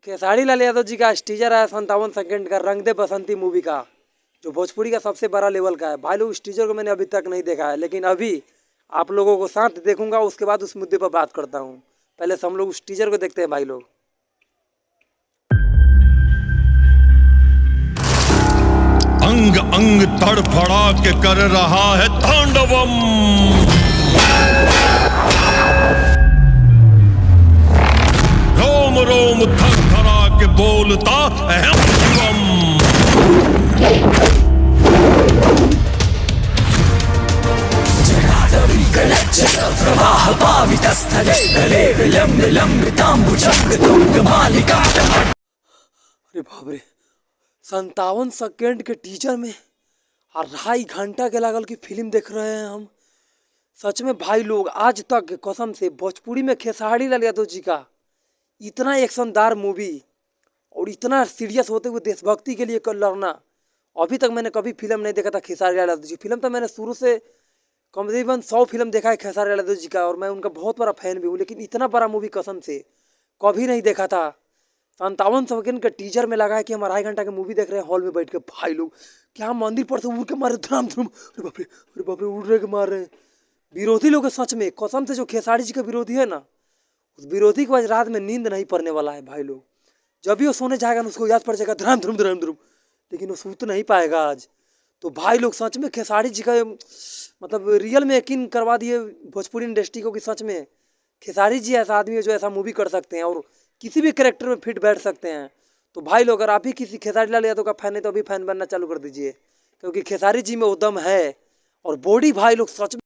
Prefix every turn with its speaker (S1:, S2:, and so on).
S1: खेसारी लाल यादव जी का टीजर आया 57 सेकंड का रंग दे बसंती मूवी का, जो भोजपुरी का सबसे बड़ा लेवल का है। भाई लोग, इस टीजर को मैंने अभी तक नहीं देखा है, लेकिन अभी आप लोगों को साथ देखूंगा, उसके बाद उस मुद्दे पर बात करता हूँ। पहले से हम लोग उस टीजर को देखते हैं भाई लोग।
S2: अंग अंग तड़फड़ा के कर रहा है तांडवम। रोम रोम थर थरा के बोलता अहम शिवम।
S3: प्रवाह पावितस्थले गले विलंब लंबितांबुजंग तुंग मालिका।
S1: अरे बाप रे, 57 सेकंड के टीजर में 2.5 घंटा के लागल की फिल्म देख रहे हैं हम। सच में भाई लोग, आज तक कसम से भोजपुरी में खेसारी लाल यादव जी का इतना एक्शनदार मूवी और इतना सीरियस होते हुए देशभक्ति के लिए लड़ना, अभी तक मैंने कभी फिल्म नहीं देखा था खेसारी लाल यादव जी। फिल्म तो मैंने शुरू से करीबन 100 फिल्म देखा है खेसारी लाल यादव जी का, और मैं उनका बहुत बड़ा फैन भी हूँ, लेकिन इतना बड़ा मूवी कसम से कभी नहीं देखा था। 57 सेकंड के टीजर में लगा है कि हम 2.5 घंटा की मूवी देख रहे हैं हॉल में बैठ के। भाई लोग, क्या मंदिर पर से उड़ के मारे धड़ाम धड़ाम, अरे बाप रे उड़ रहे के मार रहे हैं विरोधी लोग। सच में कसम से जो खेसारी जी का विरोधी है ना, उस विरोधी को आज रात में नींद नहीं पड़ने वाला है भाई लोग। जब भी वो सोने जाएगा ना, उसको याद पड़ जाएगा धड़ाम धड़ाम धड़ाम धड़ाम, लेकिन वो सूत नहीं पाएगा आज। तो भाई लोग, सच में खेसारी जी का मतलब रियल में यकीन करवा दिए भोजपुरी इंडस्ट्री को कि सच में खेसारी जी ऐसा आदमी है जो ऐसा मूवी कर सकते हैं और किसी भी कैरेक्टर में फिट बैठ सकते हैं। तो भाई लोग, अगर आप ही किसी खेसारी लाल यादव का फैन है तो अभी फैन बनना चालू कर दीजिए, क्योंकि खेसारी जी में उद्यम है और बॉडी भाई लोग सच में